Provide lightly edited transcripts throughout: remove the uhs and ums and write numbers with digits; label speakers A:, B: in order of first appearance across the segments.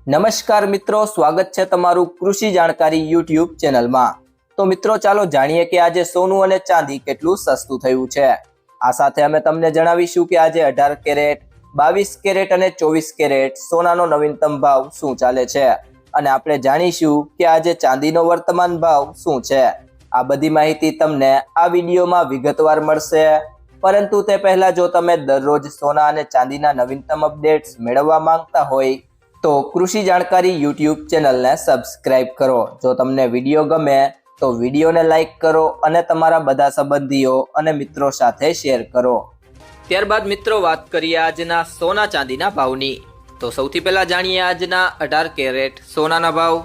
A: નમસ્કાર મિત્રો, સ્વાગત છે તમારું કૃષિ જાણકારી યુટ્યુબ ચેનલમાં। તો મિત્રો ચાલો જાણીએ કે આજે સોનું અને ચાંદી કેટલું સસ્તું થયું છે। આ સાથે અમે તમને જણાવીશું કે આજે 18 કેરેટ, 22 કેરેટ અને 24 કેરેટ સોનાનો નવીનતમ ભાવ શું ચાલે છે અને આપણે જાણીશું કે આજે ચાંદીનો વર્તમાન ભાવ શું છે। આ બધી માહિતી તમને આ વિડીયોમાં વિગતવાર મળશે, પરંતુ તે પહેલા જો તમે દરરોજ સોના અને ચાંદીના નવીનતમ અપડેટ્સ મેળવવા માંગતા હોય તો કૃષિ જાણકારી યુટ્યુબ ચેનલને સબસ્ક્રાઇબ કરો। જો તમને વિડીયો ગમે તો વિડીયોને લાઇક કરો અને તમારા બધા સંબંધીઓ અને મિત્રો સાથે શેર કરો। ત્યારબાદ મિત્રો વાત કરીએ આજના સોના ચાંદીના ભાવની। તો સૌથી પહેલા જાણીએ આજના 18 કેરેટ સોનાના ભાવ।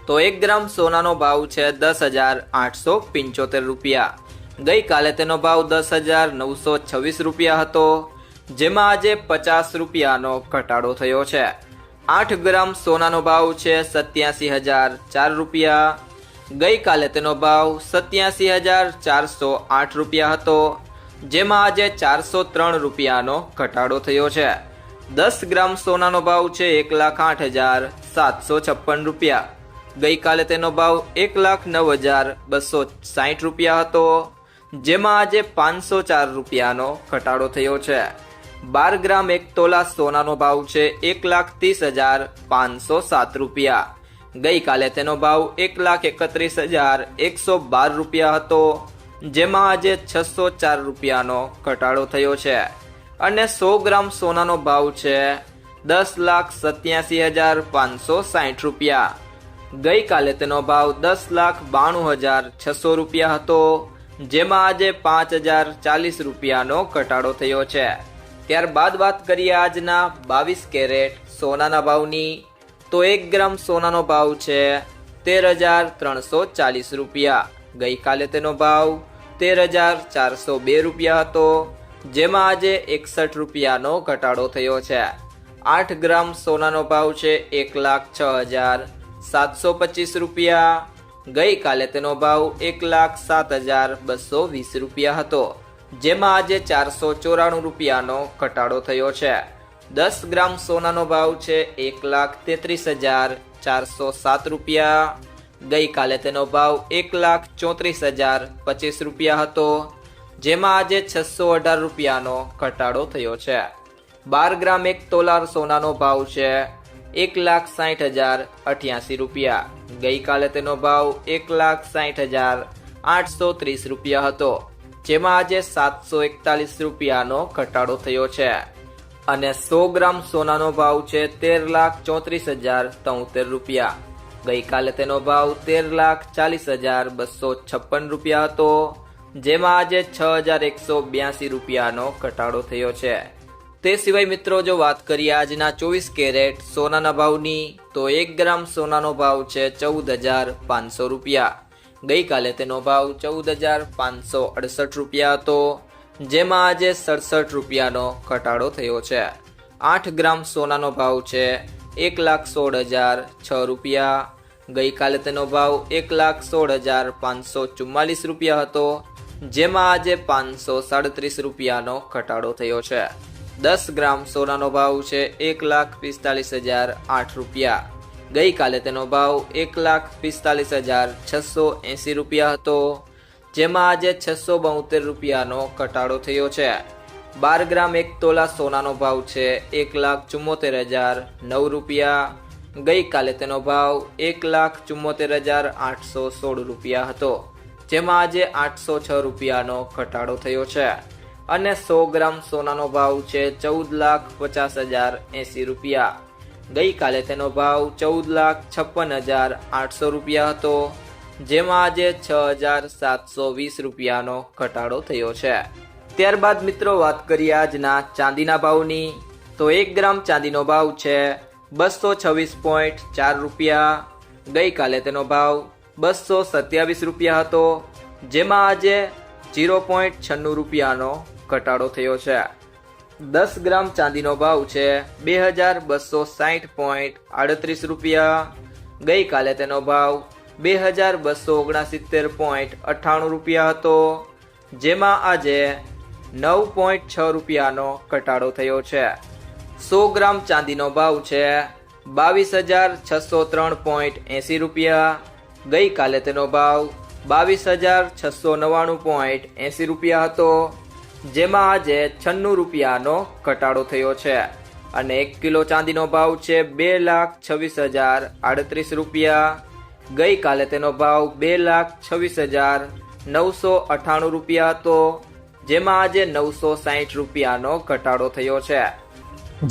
A: તો 1 ગ્રામ સોનાનો ભાવ છે 10,875 રૂપિયા। ગઈકાલે તેનો ભાવ 10,926 રૂપિયા હતો, જેમાં આજે 50 રૂપિયાનો ઘટાડો થયો છે। 8 ગ્રામ સોનાનો ભાવ છે 87,004 રૂપિયા। ગઈકાલે તેનો ભાવ 87,408 રૂપિયા હતો, જેમાં આજે 403 રૂપિયાનો ઘટાડો થયો છે। 10 ગ્રામ સોનાનો ભાવ છે 1,08,756 રૂપિયા। ગઈકાલે તેનો ભાવ 1,09,260 રૂપિયા હતો, જેમાં આજે 504 રૂપિયાનો ઘટાડો થયો છે। 12 ગ્રામ 1 તોલા સોનાનો ભાવ છે 1,30,507 રૂપિયા। ગઈકાલે તેનો ભાવ 1,31,112 રૂપિયા હતો, જેમાં આજે 604 રૂપિયાનો ઘટાડો થયો છે। અને 100 ગ્રામ સોનાનો ભાવ છે 10,87,560 રૂપિયા। ગઈકાલે તેનો ભાવ 10,92,600 રૂપિયા હતો, જેમાં આજે 5,040 રૂપિયાનો ઘટાડો થયો છે। ત્યારબાદ વાત કરીએ આજના 22 કેરેટ સોનાના ભાવની। તો 1 ગ્રામ સોનાનો ભાવ છે 13,340 રૂપિયા। ગઈકાલે તેનો ભાવ 13,402 રૂપિયા હતો, જેમાં આજે 61 રૂપિયાનો ઘટાડો થયો છે। 8 ગ્રામ સોનાનો ભાવ છે 1,06,725 રૂપિયા। ગઈકાલે તેનો ભાવ 1,07,220 રૂપિયા હતો, જેમાં આજે 494 રૂપિયાનો ઘટાડો થયો છે। 10 ગ્રામ સોનાનો ભાવ છે 1,33,407 રૂપિયા। ગઈકાલે તેનો ભાવ 1,34,025 રૂપિયા હતો, જેમાં આજે 618 રૂપિયાનો ઘટાડો થયો છે। 12 ગ્રામ 1 તોલા સોનાનો ભાવ છે 1,60,088 રૂપિયા। ગઈકાલે તેનો ભાવ 1,60,830 રૂપિયા હતો, જેમાં આજે 741 રૂપિયાનો ઘટાડો થયો છે। અને 100 ગ્રામ સોનાનો ભાવ છે 13,34,073 રૂપિયા। ગઈકાલે તેનો ભાવ 13,40,256 રૂપિયા હતો, જેમાં આજે 6,182 રૂપિયાનો ઘટાડો થયો છે। તે સિવાય મિત્રો જો વાત કરીએ આજના 24 કેરેટ સોનાના ભાવની, તો 1 ગ્રામ સોનાનો ભાવ છે 14,500 રૂપિયા। ગઈકાલે તેનો ભાવ 14,568 રૂપિયા હતો, જેમાં આજે 67 રૂપિયાનો ઘટાડો થયો છે। 8 ગ્રામ સોનાનો ભાવ છે 1,16,006 રૂપિયા। ગઈકાલે તેનો ભાવ 1,16,544 રૂપિયા હતો, જેમાં આજે 537 રૂપિયાનો ઘટાડો થયો છે। 10 ગ્રામ સોનાનો ભાવ છે 1,45,008 રૂપિયા। ગઈકાલે તેનો ભાવ 1,45,680 રૂપિયા હતો, જેમાં આજે 672 રૂપિયાનો ઘટાડો થયો છે। 12 ગ્રામ 1 તોલા સોનાનો ભાવ છે 1,74,009 રૂપિયા। ગઈકાલે તેનો ભાવ 1,74,816 રૂપિયા હતો, જેમાં આજે 806 રૂપિયાનો ઘટાડો થયો છે। અને 100 ગ્રામ સોનાનો ભાવ છે 14,50,080 રૂપિયા। ગઈકાલે તેનો ભાવ 14,56,800 રૂપિયા હતો, જેમાં આજે 6,720 રૂપિયાનો ઘટાડો થયો છે। ત્યારબાદ મિત્રો વાત કરીએ આજના ચાંદીના ભાવની। તો 1 ગ્રામ ચાંદીનો ભાવ છે 226.4 રૂપિયા। ગઈકાલે તેનો ભાવ 227 રૂપિયા હતો, જેમાં આજે 0.96 રૂપિયાનો ઘટાડો થયો છે। 10 ગ્રામ ચાંદીનો ભાવ છે 2,260.38 રૂપિયા। ગઈકાલે તેનો ભાવ 2,269.98 રૂપિયા હતો, જેમાં આજે 9.6 રૂપિયાનો ઘટાડો થયો છે। 100 ગ્રામ ચાંદીનો ભાવ છે 22,603.80 રૂપિયા. ગઈકાલે તેનો ભાવ 22,699.80 રૂપિયા હતો, જેમાં આજે 96 રૂપિયાનો ઘટાડો થયો છે. અને 1 કિલો ચાંદીનો ભાવ છે 2,26,038 રૂપિયા. ગઈકાલે તેનો ભાવ 2,26,998 રૂપિયા હતો, જેમાં આજે 960 રૂપિયાનો ઘટાડો થયો છે.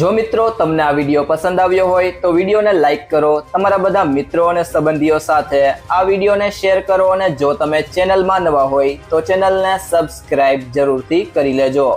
A: જો મિત્રો તમને આ વિડીયો પસંદ આવ્યો હોય તો વિડીયોને લાઈક કરો, તમારા બધા મિત્રો અને સંબંધીઓ સાથે આ વિડીયોને શેર કરો, અને જો તમે ચેનલમાં નવા હોય તો ચેનલને સબસ્ક્રાઇબ જરૂરથી કરી લેજો.